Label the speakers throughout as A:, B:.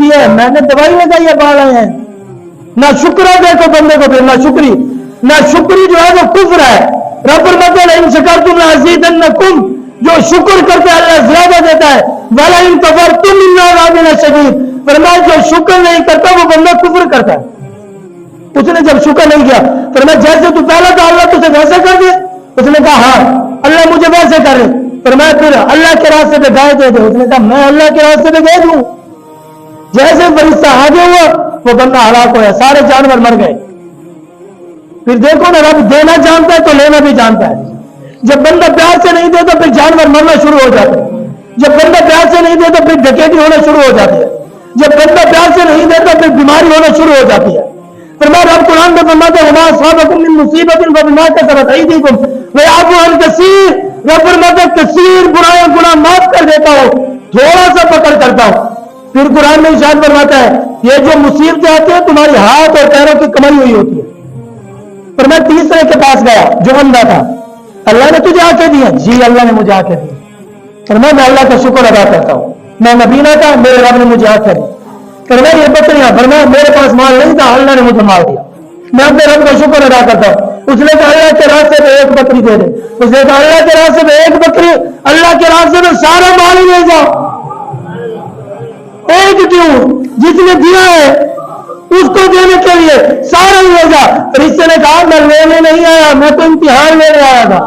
A: دیا ہے, میں نے دوائی لگائی ہے, بال آئے ہیں. نہ شکر ہے دیکھو بندے کو, پھر نہ شکری جو ہے وہ کفر ہے. رب فرماتا ہے ان شکرتم لازیدنکم, جو شکر کرتے ہیں اللہ زیادہ دیتا ہے. ولئن کفرتم ان عذاب لشدید, فرمایا جو شکر نہیں کرتا وہ بندہ کفر کرتا ہے. اس نے جب شکر نہیں کیا فرمایا جیسے تو پہلا تھا اللہ تجھے ویسے کر دے. اس نے کہا ہاں اللہ مجھے ویسے کرے. فرمایا پھر اللہ کے راستے پہ گائے دے دے. اس نے کہا میں اللہ کے راستے پہ گئے دوں. جیسے فرشتہ آگے ہوا وہ بندہ ہلاک ہوا, سارے جانور مر گئے. پھر دیکھو نا رب دینا جانتا ہے تو لینا بھی جانتا ہے. جب بندہ پیار سے نہیں دے تو پھر جانور مرنا شروع ہو جاتے ہیں. جب بندہ پیار سے نہیں دے تو پھر ڈکیتی ہونا شروع ہو جاتی ہے. جب بندہ پیار سے نہیں دے تو پھر بیماری ہونا شروع ہو جاتی ہے. فرمایا رب قرآن میں فرماتا ہے وما اصابکم من مصیبت فبما کسبت ایدیکم ویعفو عن کثیر. رب فرماتا ہے کثیر برائیاں گناہ معاف کر دیتا ہوں, تھوڑا سا پکڑ کرتا ہوں. پھر قرآن میں ارشاد فرماتا ہے یہ جو مصیبتیں آتی ہیں تمہاری ہاتھ اور پیروں کی کمائی ہوئی ہوتی ہے. پر میں تیسرے کے پاس گیا جو اندھا تھا, اللہ نے تجھے آنکھیں دی ہیں؟ جی اللہ نے مجھے آنکھیں دی. اور میں اللہ کا شکر ادا کرتا ہوں, میں نبی نہ تھا, میرے رب نے مجھے آنکھیں دی. فرمایا یہ بکریاں, فرمایا میرے پاس مال نہیں تھا, اللہ نے مجھے مال دیا, میں اپنے رب کا شکر ادا کرتا ہوں. اس نے کہا اللہ کے راستے پہ ایک بکری دے دے. اس نے کہا اللہ کے راستے پہ ایک بکری, اللہ کے راستے پہ سارا مال ہی لے جاؤ. ایک کیوں, جس نے دیا ہے اس کو دینے کے لیے سارا ہی لے جا. فرشتے نے کہا میں لینے نہیں آیا, میں تو امتحان لینے آیا تھا,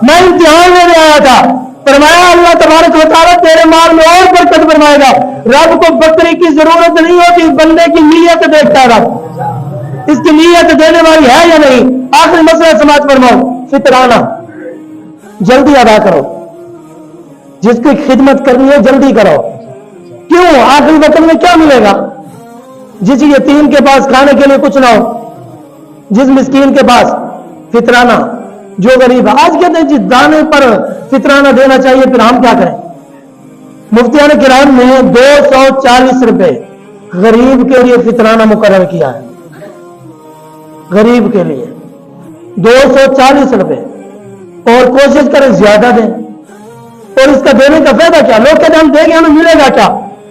A: میں امتحان لینے آیا تھا. فرمایا اللہ تبارک و تعالیٰ تیرے مال میں اور برکت فرمائے گا. رب کو بکری کی ضرورت نہیں ہوتی, بندے کی نیت دیکھتا ہے رب, اس کی نیت دینے والی ہے یا نہیں. آخری مسئلہ سماعت فرماؤ, فطرانہ جلدی ادا کرو. جس کی خدمت کرنی ہے جلدی کرو. کیوں؟ آخری وقت میں کیا ملے گا؟ جس یتیم کے پاس کھانے کے لیے کچھ نہ ہو, جس مسکین کے پاس فطرانہ, جو غریب ہے. آج کہتے ہیں جی دانے پر فطرانہ دینا چاہیے, پھر ہم کیا کریں؟ مفتیان کرام نے 240 روپے غریب کے لیے فطرانہ مقرر کیا ہے. غریب کے لیے 240 روپے, اور کوشش کریں زیادہ دیں. اور اس کا دینے کا فائدہ کیا؟ لوگ کہتے ہیں ہم دیں گے ہمیں ملے گا کیا؟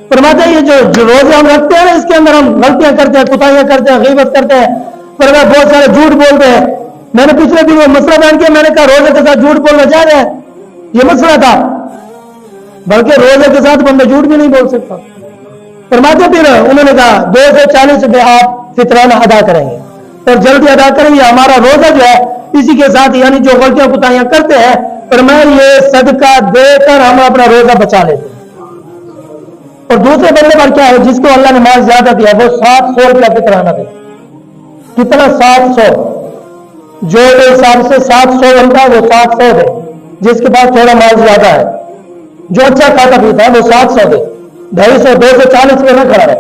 A: فرماتے ہیں یہ جو روزے ہم رکھتے ہیں نا, اس کے اندر ہم غلطیاں کرتے ہیں, کوتاہیاں کرتے ہیں, غیبت کرتے ہیں, فرمایا بہت سارے جھوٹ بولتے ہیں. میں نے پچھلے دن وہ مسئلہ بیان کیا, میں نے کہا روزے کے ساتھ جھوٹ بولنا جائز ہے, یہ مسئلہ تھا. بلکہ روزے کے ساتھ بندہ جھوٹ بھی نہیں بول سکتا. فرماتے پھر انہوں نے کہا 240 روپے آپ فطرانہ ادا کریں گے, اور جلدی ادا کریں گے. ہمارا روزہ جو ہے اسی کے ساتھ, یعنی جو غلطیاں کوتاہیاں کرتے ہیں, فرمایا یہ صدقہ دے کر ہم اپنا روزہ بچا لیتے ہیں. اور دوسرے بندے پر کیا ہے, جس کو اللہ نے مال زیادہ دیا وہ 700 روپیہ فطرانہ دے. کتنا؟ 700. جو حساب سے 700 بنتا ہے وہ 700 دے. جس کے پاس تھوڑا مال زیادہ ہے, جو اچھا کھاتا پیتا ہے وہ 700 دے. 250 240 پہ نہ کھڑا رہے.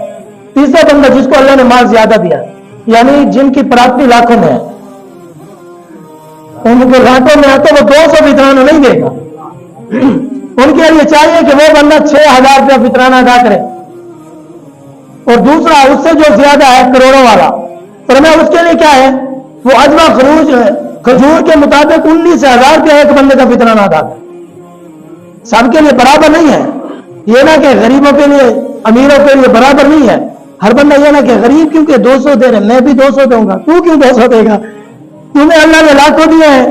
A: تیسرا بندہ جس کو اللہ نے مال زیادہ دیا, یعنی جن کی پراپتی لاکھوں میں ہے, ان کے لاکھوں میں ہے تو وہ 200 فطرانہ نہیں دے گا. ان کے لیے چاہیے کہ وہ بندہ 6000 روپیہ فطرانہ ادا کرے. اور دوسرا اس سے جو زیادہ ہے کروڑوں والا, فرمایا اس کے لیے کیا ہے, وہ اجوا خروج کھجور کے مطابق 19000 روپیہ ایک بندے کا فطرانہ ادا کرے. سب کے لیے برابر نہیں ہے. یہ نہ کہ غریبوں کے لیے امیروں کے لیے برابر نہیں ہے. ہر بندہ یہ نہ کہ غریب کیونکہ 200 دے رہے میں بھی 200 دوں گا, تو کیوں 200 دے گا؟ تمہیں اللہ نے لاکھوں دیے ہیں,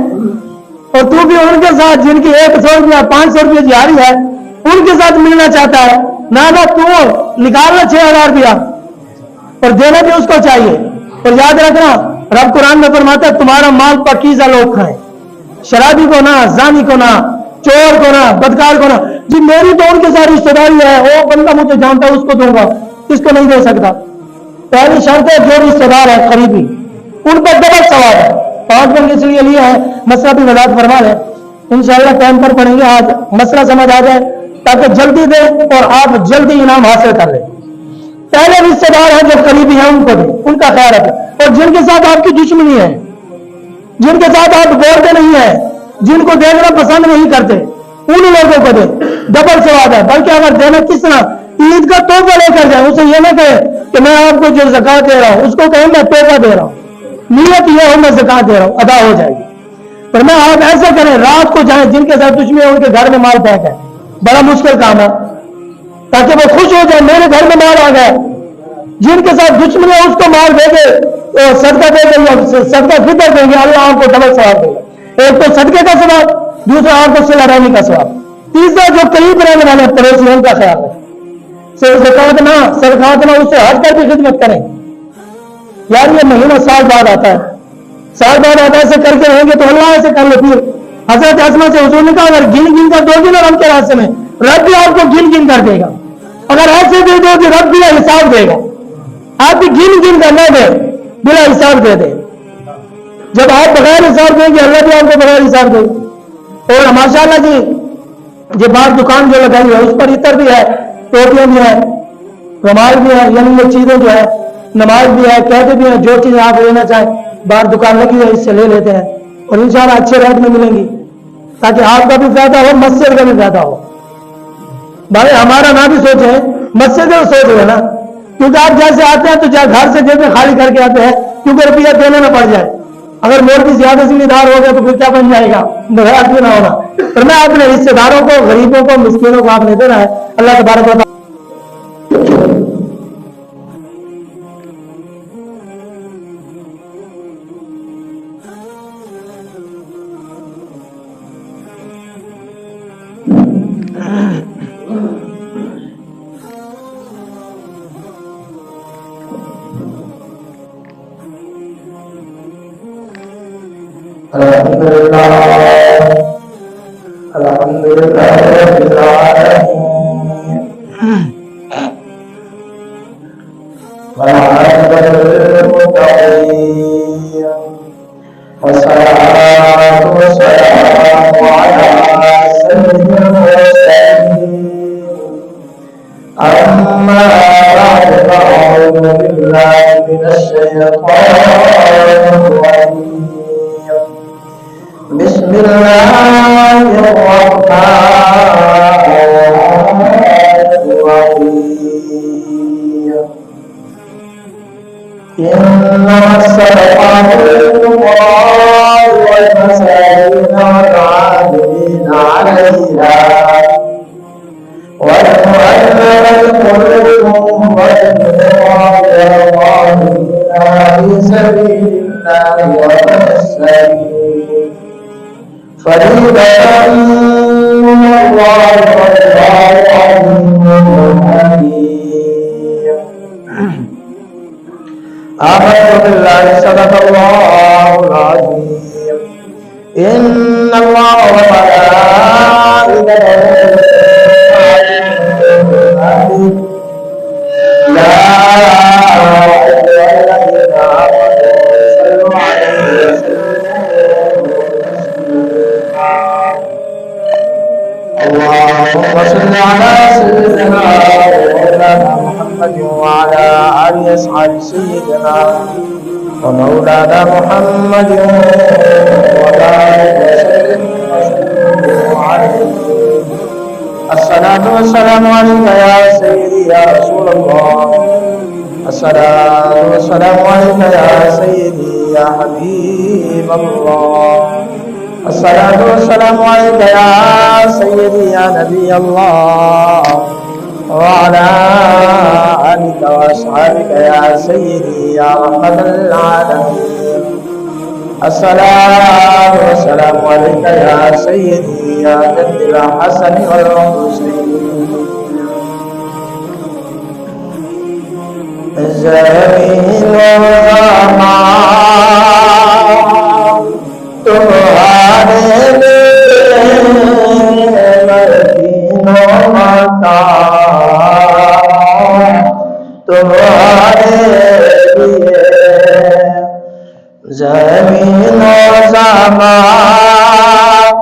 A: اور تو بھی ان کے ساتھ جن کی 100 روپیہ 500 روپیہ جاری ہے ان کے ساتھ ملنا چاہتا ہے. نہ تو نکالنا 6000 روپیہ اور دینا بھی اس کو چاہیے. اور یاد رکھنا رب قرآن میں فرماتا ہے تمہارا مال پاکیزہ لوگ کھائیں, شرابی کو نہ, زانی کو نہ, چور کو نہ, بدکار کو نہ. جی میری تو ان کے ساتھ رشتہ داری ہے, وہ بندہ مجھے جانتا ہے اس کو دوں گا, اس کو نہیں دے سکتا. پہلی شرط ہے جو رشتہ دار ہے قریبی, ان پر ڈبل ثواب ہے. 5 دن اس لیے لیا ہے, مسئلہ بھی وضاحت فرما ہے. انشاءاللہ ٹائم پر پڑھیں گے, آج مسئلہ سمجھ آ جائے تاکہ جلدی دیں اور آپ جلدی انعام حاصل کر لیں. پہلے رشتہ دار ہیں جو قریبی ہیں ان کو دیں, ان کا خیال رکھیں. اور جن کے ساتھ آپ کی دشمنی ہے, جن کے ساتھ آپ بولتے نہیں ہیں, جن کو دیکھنا پسند نہیں کرتے, ان لوگوں کو دیں, ڈبل ثواب ہے. بلکہ اگر دینا کس طرح, عید کا تحفہ لے کر جائیں, اسے یہ نہ کہے کہ میں آپ کو جو زکات دے رہا ہوں, اس کو کہیں میں تحفہ دے رہا ہوں, نیت یہ ہو میں زکات دے رہا ہوں, ادا ہو جائے گی. پر میں آپ ایسا کریں, رات کو جائیں, جن کے ساتھ دشمنی ہے ان کے گھر میں مال پھینک ہے, بڑا مشکل کام ہے. تاکہ وہ خوش ہو جائے میرے گھر میں مال آ گیا. جن کے ساتھ دشمنی ہے اس کو مال دے گے, صدقہ دے گے یا صدقہ فطر دیں گے, اللہ آپ کو ڈبل ثواب دے گا. ایک تو صدقے کا ثواب, دوسرا آپ کو صلہ رحمی کا ثواب, تیسرا جو قریب رہنے والے پڑوسی ان کا خیال ہے. زکوٰۃ نہ صدقات نہ اس سے ہٹ کر بھی خدمت کریں. یار یہ مہینہ سال بعد آتا ہے, سال بعد آتا ہے, ایسے کر کے رہیں گے تو اللہ ایسے کر لے. پھر حضرت اسما سے حضور نے کہا اگر گن گن کر دو گے نا رب کے راستے میں, رب بھی آپ کو گن گن کر دے گا. اگر ایسے دے دو کہ رب بلا حساب دے گا. آپ بھی گن گن کر نہ دیں, بلا حساب دے دیں. جب آپ بغیر حساب دیں گے اللہ بھی آپ کو بغیر حساب دے گا. اور ماشاء اللہ جی یہ باہر دکان جو لگائی ہے اس پر عطر بھی ہے, ٹوپیاں بھی ہیں, رومال بھی ہے, یعنی یہ چیزیں جو ہے, نماز بھی ہے, کہتے بھی ہیں جو چیزیں آپ لینا چاہیں باہر دکان لگی ہے اس سے لے لیتے ہیں, اور انشاءاللہ اچھے ریٹ میں ملیں گی تاکہ آپ کا بھی فائدہ ہو, مسجد کا بھی فائدہ ہو. بھائی ہمارا نہ بھی سوچیں, مسجد کا سوچ ہے نا, کیونکہ آپ جیسے آتے ہیں تو گھر سے جیسے خالی کر کے آتے ہیں کیونکہ روپیہ دینا نہ پڑ جائے. اگر مولوی زیادہ ذمہ دار ہو گیا تو پھر کیا بن جائے گا, ناراض بھی نہ ہونا. پر میں اپنے رشتے داروں کو, غریبوں کو, مسکینوں کو آپ نے دینا ہے. اللہ تبارک و تعالیٰ الحمدللہ رب العالمین والعاقبۃ للمتقین والصلاة والسلام علی سید المرسلین اما بعد فاعوذ باللہ من الشیطان الرجیم بسم الله الرحمن الرحيم إنما الصدقات للفقراء والمساكين والعاملين عليها والمؤلفة قلوبهم والغالبين في سبيل الله وابن السبيل فريضة من الله والله عليم حكيم. آمنت بالله صدق الله العظيم. إن الله وملائكته لا اللهم صل على سيدنا ومولانا محمد وعلى آل أصحاب سيدنا ومولانا محمد وبارك وسلم عليه. الصلاة والسلام عليك يا سيدي يا رسول الله. الصلاة والسلام عليك يا سيدي يا حبيب الله. الصلاة والسلام عليك يا سيدي يا نبي الله وعلى آلك وأصحابك يا سيدي يا رحمة العالمين. الصلاة والسلام عليك يا سيدي يا جد الحسن والحسين. زمین و زمان تمہارے مدینہ مکان تمہارے لیے زمین و زمان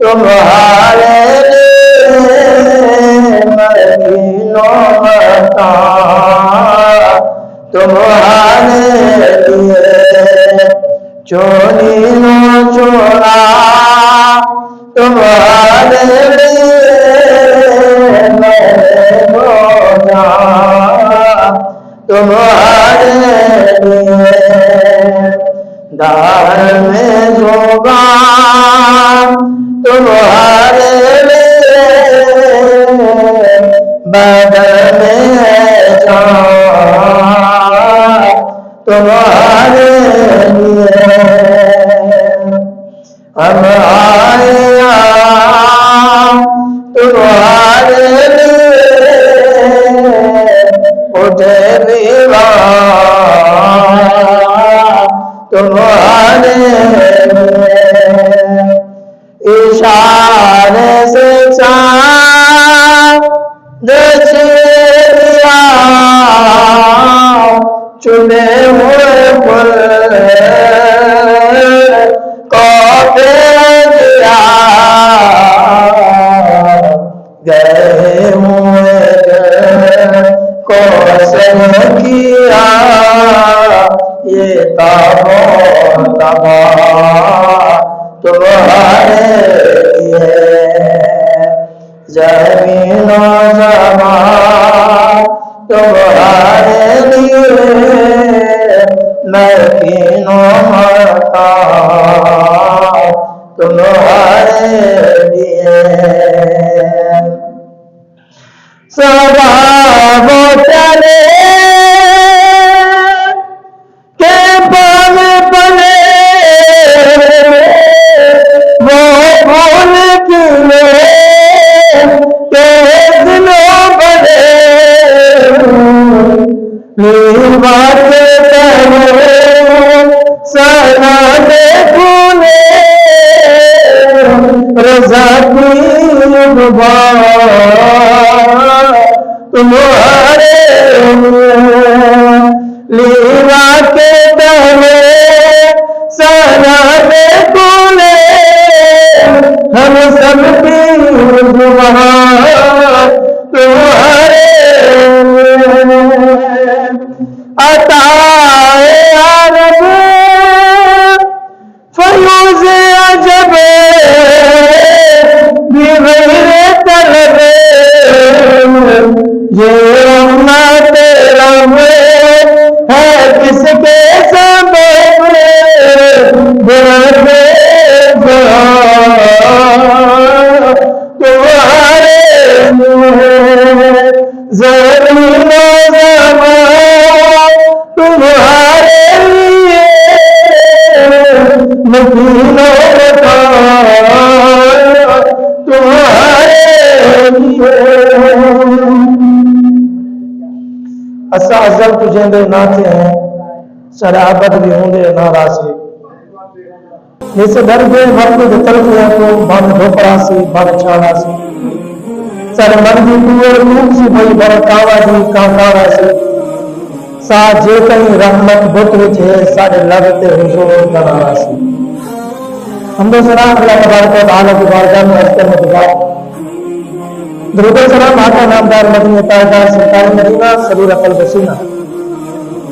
A: تمہارے لیے مدینہ مکان تمہارے لیے چوری نو چورا تمہارے لیے روزہ تمہارے لیے دار میں زبان تمہارے لیے بدن ہے جان تمہارے لیے ہم آئے تمہارے لیے اٹھے دیوان تمہارے لیے اشارے سے چاند چلیا چنے ہوئے پھول کو بھیج دیا گئے ہوئے کو سن کیا یہ تابو تباہ تمہارے لیے زمین و زمان تمہارے لیے مکین و مکان تمہارے لیے سدا وہ چلے کہ پل پلے وہ بھول کیے کہ دلوں بڑے لیوا کے پہلے سنا دے پھولے رضا کی دبان تمہارے لیوا کے پہلے سنا دے پھولے ہم سب کی زبان تمہارے عطائے عالم فیوز عجب بغیر طلب یہ رحمت رب ہے کس کے سبب تمہارے زمین و زمان تمہارے لیے مکین و مکان تمہارے لیے اسا ازل تجھے دے ناتے ہیں شرابت بھی ہوں دے ناراضی جس در کے وقت دتر کیا تو بان دھوپراسی بان چھاڑاسی سر مرگی کوئے روح سی بھئی برکاوا جی کانکاوا سی سا جے کہیں رحمت بت وچھے ساڑھے لگتے حضور بناوا سی حمد و سلام اللہ تبارک و تعالیٰ کی بارگاہ میں اذکر مدبار درود و سلام آقا نامدار مدینہ تاجدار سرکار مدینہ صدور قلب سینہ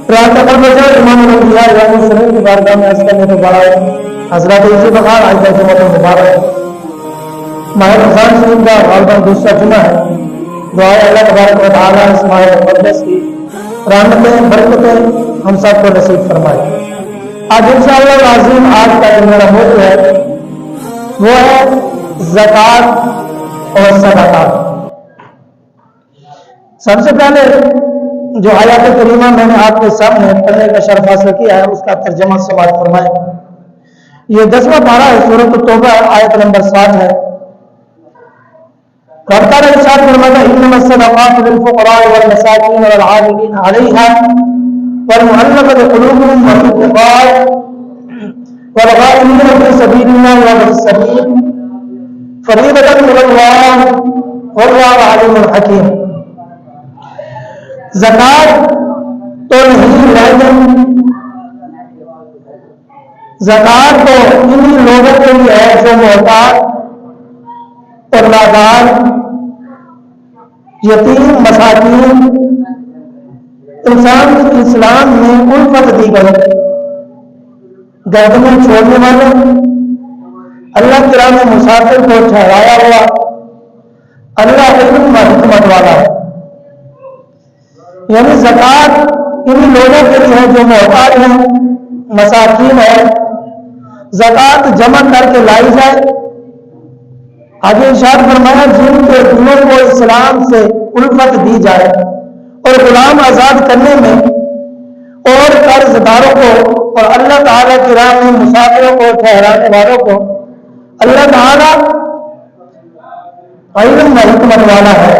A: پراتہ قلب جائے امام الانبیاء امام السلام کی بارگاہ میں اذکر مدبار حضرات عزیز بخار آج کا جمعہ مبارک ماہ رمضان شریف کا غالباً دوسرا جمعہ ہے دعائے اللہ تبارک و تعالیٰ اس ماہ مقدس کی رحمتیں برکتیں ہم سب کو نصیب فرمائے آج انشاءاللہ العظیم آج کا جو میرا موضوع ہے وہ ہے زکوٰۃ اور صدقات سب سے پہلے جو آیات کریمہ میں نے آپ کے سامنے پڑھنے کا شرف حاصل کیا ہے اس کا ترجمہ سماعت فرمائے یہ 10واں پارہ ہے سورۃ التوبہ آیت نمبر 7 ہے کرتا رہے ارشاد فرماتا انما الصدقات للفقراء والمساکین والعاملین علیہا والمؤلفۃ قلوبهم وفي الرقاب والغارمین فی سبیل اللہ وابن السبیل فریضۃ من اللہ واللہ علیم حکیم زکوٰۃ تو نہیں لیکن زکوٰۃ تو انہی لوگوں کے لیے ہے جو محتاج اور نادار یتیم مساکین انسان کی اسلام میں الفت دی گئی گردنیں چھوڑنے والے اللہ کی راہ میں مسافر کو ٹھہرایا ہوا اللہ علم و حکمت والا ہے یعنی زکوٰۃ انہی لوگوں کے لیے ہے جو محتاج ہیں مساکین ہے زکوٰۃ جمع کر کے لائی جائے آگے ارشاد فرمایا جن کے دلوں کو اسلام سے الفت دی جائے اور غلام آزاد کرنے میں اور قرض داروں کو اور اللہ تعالیٰ کی راہ میں مسافروں کو ٹھہرانے والوں کو اللہ تعالیٰ علم و حکمت والا ہے.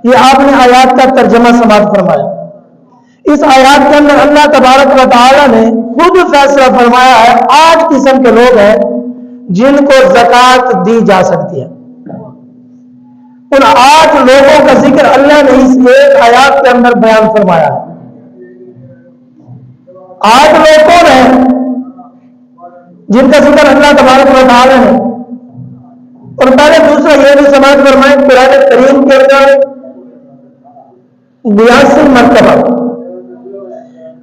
A: یہ آپ نے آیات کا ترجمہ سماعت فرمایا. اس آیات کے اندر اللہ تبارک و تعالیٰ نے خود فیصلہ فرمایا ہے 8 قسم کے لوگ ہیں جن کو زکوٰۃ دی جا سکتی ہے. ان 8 لوگوں کا ذکر اللہ نے اس ایک آیات کے اندر بیان فرمایا ہے. 8 لوگ کون ہیں جن کا ذکر اللہ تبارک و تعالیٰ نے. اور پہلے دوسرا یہ بھی سماعت فرمائے قرآن کریم کے اندر 82 مرتبہ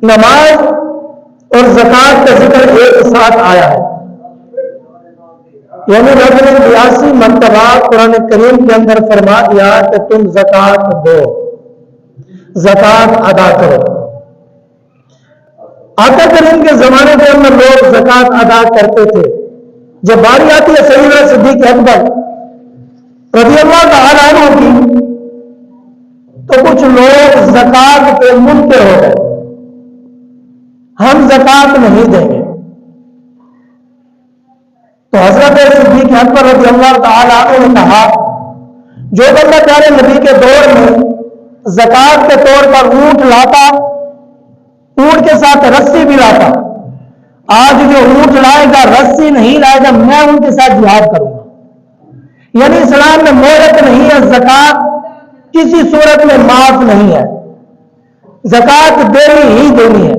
A: نماز اور زکوٰۃ کا ذکر ایک ساتھ آیا ہے. یعنی رب نے 82 مرتبہ قرآن کریم کے اندر فرما دیا کہ تم زکوٰۃ دو، زکوٰۃ ادا کرو. آقا کریم کے زمانے کے اندر لوگ زکوٰۃ ادا کرتے تھے. جب باری آتی ہے سیدنا صدیق اکبر رضی اللہ تعالیٰ عنہ کی تو کچھ لوگ زکوٰۃ کے منکر ہو گئے، ہم زکوٰۃ نہیں دیں گے. تو حضرت صدیق اکبر رضی اللہ تعالیٰ عنہ نے کہا جو بندہ پیارے نبی کے دور میں زکوٰۃ کے طور پر اونٹ لاتا، اونٹ کے ساتھ رسی بھی لاتا، آج جو اونٹ لائے گا رسی نہیں لائے گا میں ان کے ساتھ جہاد کروں گا. یعنی اسلام میں مہلت نہیں ہے، زکوٰۃ کسی صورت میں معاف نہیں ہے، زکوٰۃ دینی ہی دینی ہے.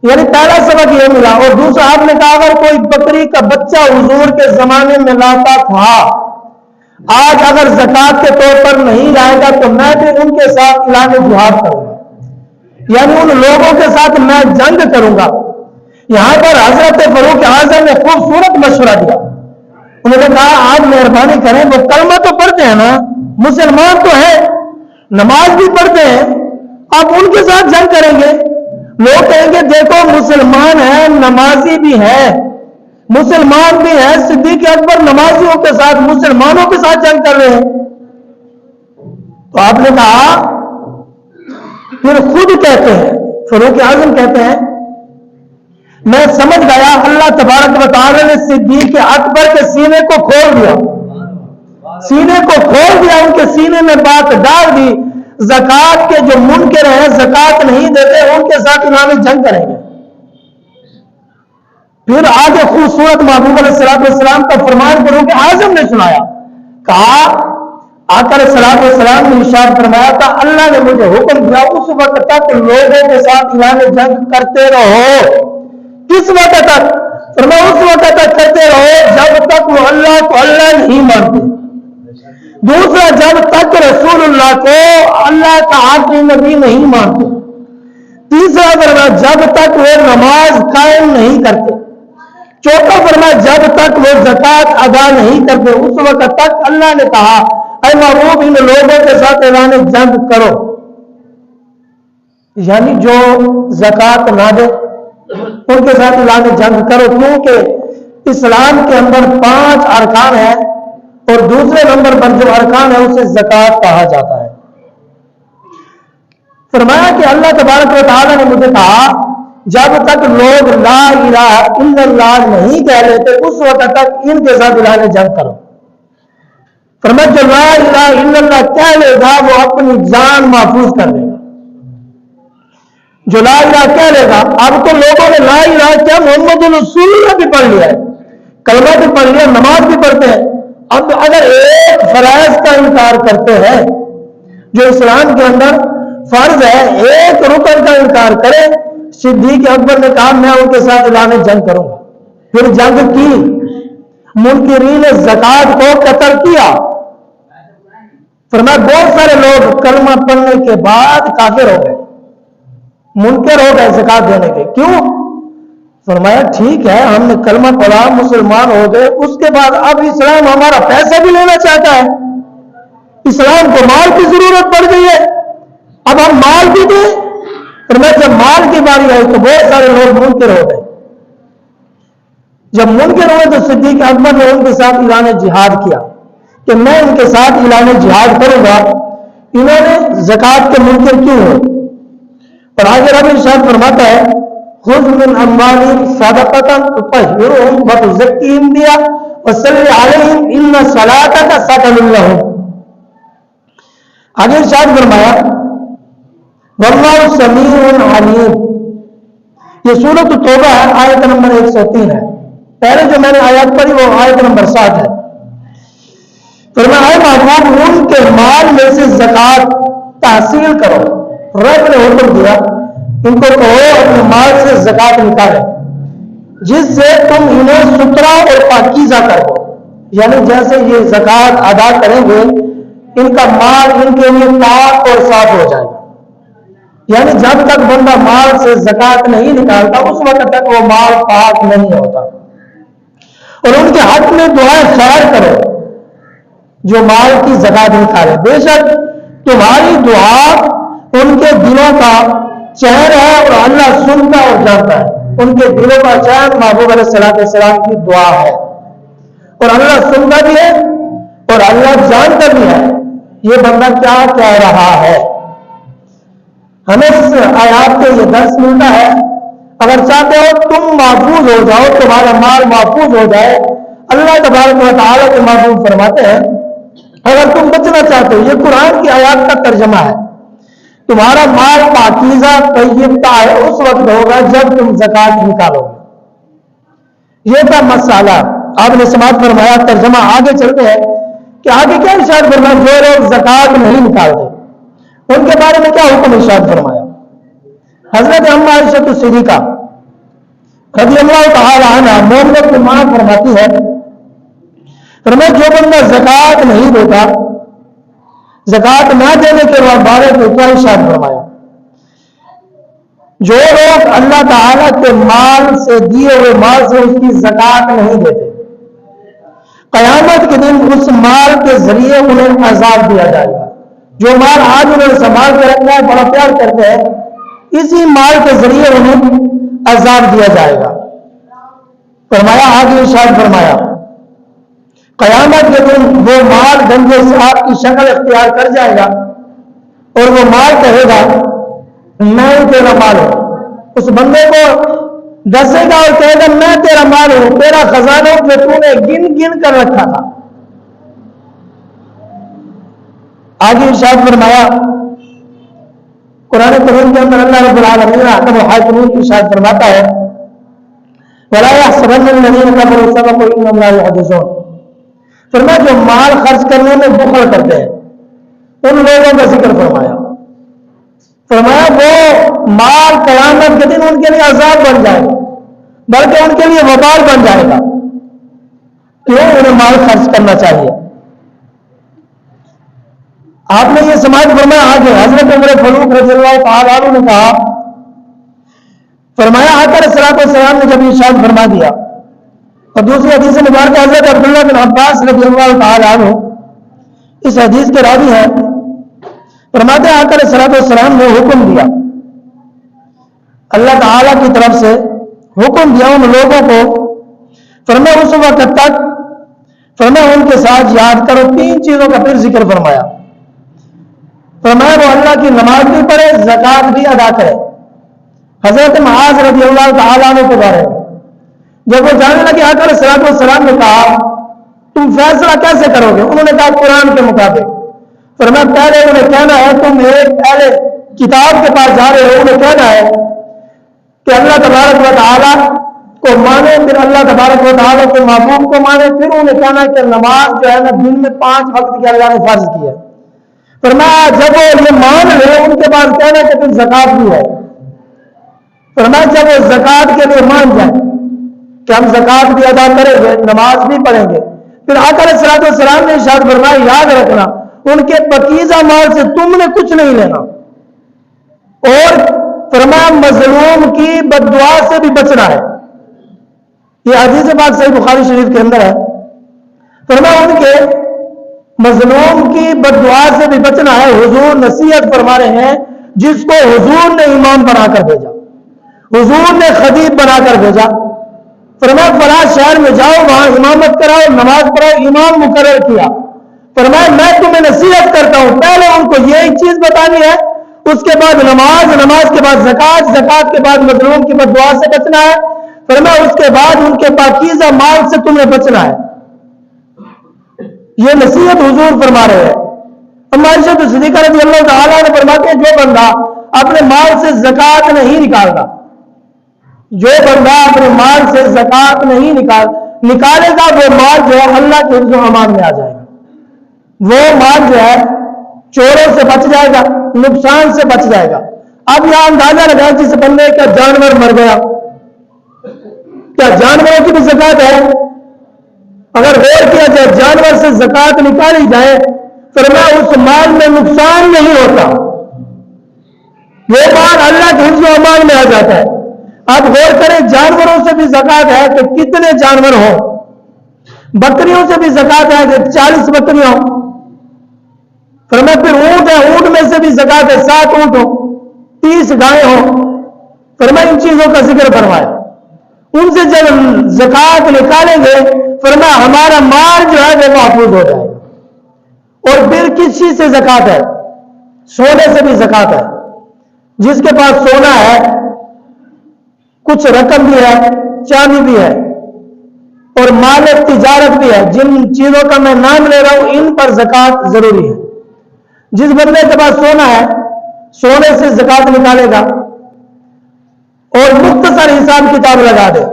A: یعنی پہلا سبق یہ ملا. اور دوسرا آپ نے کہا اگر کوئی بکری کا بچہ حضور کے زمانے میں لاتا تھا، آج اگر زکوٰۃ کے طور پر نہیں لائے گا تو میں بھی ان کے ساتھ اعلان جہاد کروں گا، یعنی ان لوگوں کے ساتھ میں جنگ کروں گا. یہاں پر حضرت فاروق اعظم نے خوبصورت مشورہ دیا. انہوں نے کہا آپ مہربانی کریں، وہ کلمہ تو پڑھتے ہیں نا، مسلمان تو ہے، نماز بھی پڑھتے ہیں، آپ ان کے ساتھ جنگ کریں گے؟ لوگ کہیں گے دیکھو مسلمان ہے، نمازی بھی ہے، مسلمان بھی ہے، صدیق اکبر نمازیوں کے ساتھ مسلمانوں کے ساتھ جنگ کر رہے ہیں. تو آپ نے کہا پھر خود کہتے ہیں فاروق اعظم کہتے ہیں میں سمجھ گیا اللہ تبارک و تعالی نے صدیق اکبر کے سینے کو کھول دیا، سینے کو کھول دیا، ان کے سینے میں بات ڈال دی زکوٰۃ کے جو منکر ہیں، زکوٰۃ نہیں دیتے، ان کے ساتھ اعلان جنگ کریں گے. پھر آگے خوبصورت محبوب علیہ السلام کا فرمان فاروق اعظم نے سنایا. کہا آقا علیہ السلام نے ارشاد فرمایا تھا اللہ نے مجھے حکم دیا اس وقت تک لوگوں کے ساتھ اعلان جنگ کرتے رہو. کس وقت تک؟ فرمایا اس وقت تک کرتے رہو جب تک وہ اللہ کو اللہ نہیں مانتے. دوسرا جب تک رسول اللہ کو اللہ کا آخری نبی نہیں مانتے. تیسرا فرمایا جب تک وہ نماز قائم نہیں کرتے. چوتھا فرمایا جب تک وہ زکوٰۃ ادا نہیں کرتے. اس وقت تک اللہ نے کہا اے محبوب ان لوگوں کے ساتھ اعلان جنگ کرو. یعنی جو زکوٰۃ نہ دے ان کے ساتھ اعلان جنگ کرو، کیونکہ اسلام کے اندر 5 ارکان ہیں اور دوسرے نمبر پر جو ارکان ہے اسے زکوٰۃ کہا جاتا ہے. فرمایا کہ اللہ تبارک و تعالیٰ نے مجھے کہا جب تک لوگ لا الہ الا اللہ نہیں کہہ لیتے اس وقت تک ان کے ساتھ اعلان جنگ کرو. فرمایا جو لا الہ الا اللہ کہہ لے گا وہ اپنی جان محفوظ کر لے گا. جو لا الہ کہہ لے گا، اب تو لوگوں نے لا الہ کیا محمد رسول اللہ بھی پڑھ لیا ہے، کلمہ بھی پڑھ لیا، نماز بھی پڑھتے ہیں. اب اگر ایک فرائض کا انکار کرتے ہیں جو اسلام کے اندر فرض ہے، ایک رکن کا انکار کرے، صدیق اکبر نے کہا میں ان کے ساتھ اعلان جنگ کروں گا. پھر جنگ کی، منکرین زکوٰۃ کو قتل کیا. فرمایا بہت سارے لوگ کلمہ پڑھنے کے بعد کافر ہو گئے، منکر ہو گئے زکوٰۃ دینے کے. کیوں؟ فرمایا ٹھیک ہے ہم نے کلمہ پڑھا، مسلمان ہو گئے، اس کے بعد اب اسلام ہمارا پیسہ بھی لینا چاہتا ہے، اسلام کو مال کی ضرورت پڑ گئی ہے، اب ہم مال بھی دیں. فرمایا جب مال کی باری آئی تو بہت سارے لوگ منکر ہو گئے. جب منکر ہوئے تو صدیق اکبر نے ان کے ساتھ اعلان جہاد کیا کہ میں ان کے ساتھ اعلان جہاد کروں گا، انہوں نے زکوٰۃ کے منکر کیوں ہوئے؟ اور آگے رب ارشاد فرماتا ہے خذ من اموالہم صدقۃ تطہرھم وتزکیہم بہا وصلی علیہم ان صلاتک سکن لہم۔ آگے ارشاد فرمایا واللہ سمیع علیم۔ یہ سورۃ التوبہ ہے، آیت نمبر 103 ہے۔ پہلے جو میں نے آیت پڑھی وہ آیت نمبر 7 ہے۔ فرمایا محبوب ان کے مال میں سے زکوٰۃ تحصیل کرو، رب نے حکم دیا ان کو کہو اپنے مال سے زکوٰۃ نکالے جس سے تم انہیں ستھرا اور پاکیزہ کرو، یعنی جیسے یہ زکوٰۃ ادا کریں گے ان کا مال ان کے لیے پاک اور صاف ہو جائے گا۔ یعنی جب تک بندہ مال سے زکوٰۃ نہیں نکالتا اس وقت تک وہ مال پاک نہیں ہوتا۔ اور ان کے حق میں دعائیں خیر کرو جو مال کی زکوٰۃ نکالے، بے شک تمہاری دعا ان کے دلوں کا چین ہے اور اللہ سنتا اور جانتا ہے۔ ان کے دلوں کا چین محبوب علیہ السلام کی دعا ہے اور اللہ سنتا بھی ہے اور اللہ جانتا بھی ہے یہ بندہ کیا کہہ رہا ہے۔ ہمیں اس آیات سے یہ درس ملتا ہے اگر چاہتے ہو تم محفوظ ہو جاؤ، تمہارا مال محفوظ ہو جائے، اللہ تبارک و تعالیٰ کے محبوب فرماتے ہیں اگر تم بچنا چاہتے ہو، یہ قرآن کی آیات کا ترجمہ ہے، تمہارا مال پاکیزہ طیب طاہر اس وقت ہوگا جب تم زکوٰۃ نکالو گے۔ یہ تھا مسئلہ، آپ نے سماعت فرمایا۔ ترجمہ آگے چلتے ہیں کہ آگے کیا ارشاد فرمایا؟ جو لوگ زکوٰۃ نہیں نکالتے ان کے بارے میں کیا حکم ارشاد فرمایا؟ حضرت ام عائشہ صدیقہ رضی اللہ تعالی عنہا مومنوں کی ماں فرماتی ہے فرمایا جو بندہ زکوٰۃ نہیں دیتا، زکوٰۃ نہ دینے کے بارے میں کیا ارشاد فرمایا؟ جو لوگ اللہ تعالیٰ کے مال سے دیے ہوئے مال سے اس کی زکوٰۃ نہیں دیتے، قیامت کے دن اس مال کے ذریعے انہیں عذاب دیا جائے گا۔ جو مال آج انہیں سنبھال کے رکھنا ہے، بڑا پیار کرتے ہیں، اسی مال کے ذریعے انہیں عذاب دیا جائے گا۔ فرمایا آگے ارشاد فرمایا قیامت کے دن وہ مال گنجے صاحب کی شکل اختیار کر جائے گا اور وہ مال کہے گا میں تیرا مال ہوں۔ اس بندے کو دسے گا اور کہے گا میں تیرا مال ہوں، تیرا خزانہ جو تو نے گن گن کر رکھا تھا۔ آگے ارشاد فرمایا قرآن کریم کے اندر اللہ رب العالمین حکم الحاکمین کی ارشاد فرماتا ہے وَلَا يَحْسَبَنَّ الَّذِينَ كَفَرُوا سَبَقُوا إِنَّهُمْ لَا يَحْتَسِبُونَ۔ فرمایا جو مال خرچ کرنے میں بخل کرتے ہیں ان لوگوں کا ذکر فرمایا۔ فرمایا وہ مال قیامت کے دن ان کے لیے عذاب بن جائے گا، بلکہ ان کے لیے وبال بن جائے گا۔ کیوں؟ انہیں مال خرچ کرنا چاہیے۔ آپ نے یہ سماعت فرمایا آگے حضرت عمر فاروق رضی اللہ تعالیٰ عنہ نے کہا فرمایا آقا علیہ الصلوۃ والسلام نے جب ارشاد فرما دیا، اور دوسری حدیث مبارکہ حضرت عبداللہ بن عباس رضی اللہ تعالیٰ عنہ اس حدیث کے راوی ہیں، فرماتے ہیں آقا علیہ الصلوۃ والسلام نے حکم دیا، اللہ تعالیٰ کی طرف سے حکم دیا ان لوگوں کو، فرمایا اس وقت تک فرمایا ان کے ساتھ یاد کرو تین چیزوں کا پھر ذکر فرمایا۔ فرمایا وہ اللہ کی نماز بھی پڑھے، زکوٰۃ بھی ادا کرے۔ حضرت معاذ رضی اللہ تعالیٰ عنہ کے بارے میں جب وہ جاننے لگے آقا علیہ الصلوۃ والسلام نے کہا تم فیصلہ کیسے کرو گے؟ انہوں نے کہا قرآن کے مطابق۔ فرمایا پہلے انہیں کہنا ہے تم ایک اہل کتاب کے پاس جا رہے ہو، انہیں کہنا ہے کہ اللہ تبارک و تعالیٰ کو مانے، پھر اللہ تبارک و تعالیٰ کے محبوب کو مانے، پھر انہیں کہنا ہے کہ نماز جو ہے نا دن میں 5 وقت کی اللہ نے فرض کی ہے۔ فرمایا جب وہ یہ مان لے ان کے بعد کہنا کہ پھر زکوٰۃ بھی ہے۔ فرمایا جب وہ زکوٰۃ کے لیے مان جائیں کہ ہم زکوٰۃ بھی ادا کریں گے، نماز بھی پڑھیں گے، پھر آقا علیہ الصلوۃ والسلام نے ارشاد فرمایا یاد رکھنا ان کے پاکیزہ مال سے تم نے کچھ نہیں لینا، اور فرمایا مظلوم کی بد دعا سے بھی بچنا ہے۔ یہ حدیث پاک صحیح بخاری شریف کے اندر ہے۔ فرمایا ان کے مظلوم کی بد دعا سے بھی بچنا ہے۔ حضور نصیحت فرما رہے ہیں جس کو حضور نے امام بنا کر بھیجا، حضور نے خطیب بنا کر بھیجا۔ فرمایا فلاں شہر میں جاؤ، وہاں امامت کراؤ، نماز پڑھاؤ، امام مقرر کیا۔ فرمایا میں تمہیں نصیحت کرتا ہوں، پہلے ان کو یہی چیز بتانی ہے، اس کے بعد نماز، نماز کے بعد زکات، زکات کے بعد مظلوم کی بددعا سے بچنا ہے۔ فرمایا اس کے بعد ان کے پاکیزہ مال سے تمہیں بچنا ہے۔ یہ نصیحت حضور فرما رہے ہیں۔ عائشہ صدیقہ رضی اللہ تعالیٰ نے فرماتے ہیں جو بندہ اپنے مال سے زکات نہیں نکالتا، جو بندہ اپنے مال سے زکات نہیں نکالے گا، وہ مال جو ہے اللہ کے حفظ و امان میں آ جائے گا، وہ مال جو ہے چوروں سے بچ جائے گا، نقصان سے بچ جائے گا۔ اب یہاں اندازہ لگائیں جس بندے کا جانور مر گیا، کیا جانوروں کی بھی زکات ہے؟ اگر غور کیا جائے جانور سے زکات نکالی جائے، فرمایا اس مال میں نقصان نہیں ہوتا، وہ مال اللہ کے حفظ و امان میں آ جاتا ہے۔ اب غور کریں جانوروں سے بھی زکات ہے تو کتنے جانور ہوں؟ بکریوں سے بھی زکات ہے کہ 40 بکریاں ہوں۔ فرمایا پھر اونٹ ہے، اونٹ میں سے بھی زکات ہے، 7 اونٹ ہوں، 30 گائے ہوں۔ فرمایا ان چیزوں کا ذکر فرمایا، ان سے جب زکات نکالیں گے فرمایا ہمارا مال جو ہے وہ محفوظ ہو جائے گا۔ اور پھر کس چیز سے زکات ہے؟ سونے سے بھی زکات ہے۔ جس کے پاس سونا ہے، کچھ رقم بھی ہے، چاندی بھی ہے، اور مال تجارت بھی ہے، جن چیزوں کا میں نام لے رہا ہوں ان پر زکات ضروری ہے۔ جس بندے کے پاس سونا ہے سونے سے زکات نکالے گا، اور مختصر حساب کتاب لگا دے،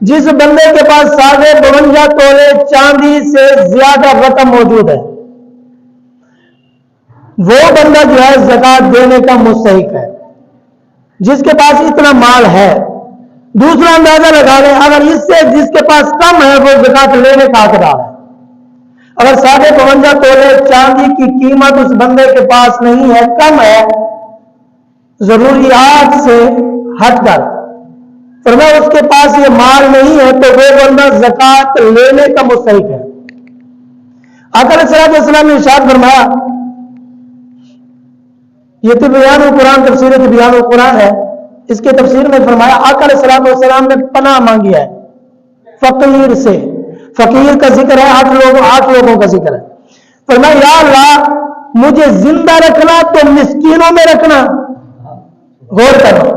A: جس بندے کے پاس 52 تولے چاندی سے زیادہ رقم موجود ہے وہ بندہ جو ہے زکات دینے کا مستحق ہے، جس کے پاس اتنا مال ہے۔ دوسرا اندازہ لگا لیں، اگر اس سے جس کے پاس کم ہے وہ زکات لینے کا حقدار ہے۔ اگر 52 تولے چاندی کی قیمت اس بندے کے پاس نہیں ہے، کم ہے، ضروریات سے ہٹ کر، فرمایا اس کے پاس یہ مال نہیں ہے تو وہ بندہ زکات لینے کا مستحق ہے۔ آقا علیہ الصلوۃ والسلام نے ارشاد فرمایا، یہ تبیان القرآن تفسیر تبیان القرآن ہے، اس کے تفسیر میں فرمایا آقا علیہ الصلوۃ والسلام نے پناہ مانگی ہے فقیر سے۔ فقیر کا ذکر ہے، 8 لوگوں کا ذکر ہے۔ فرمایا یا اللہ مجھے زندہ رکھنا تو مسکینوں میں رکھنا، غور کرو،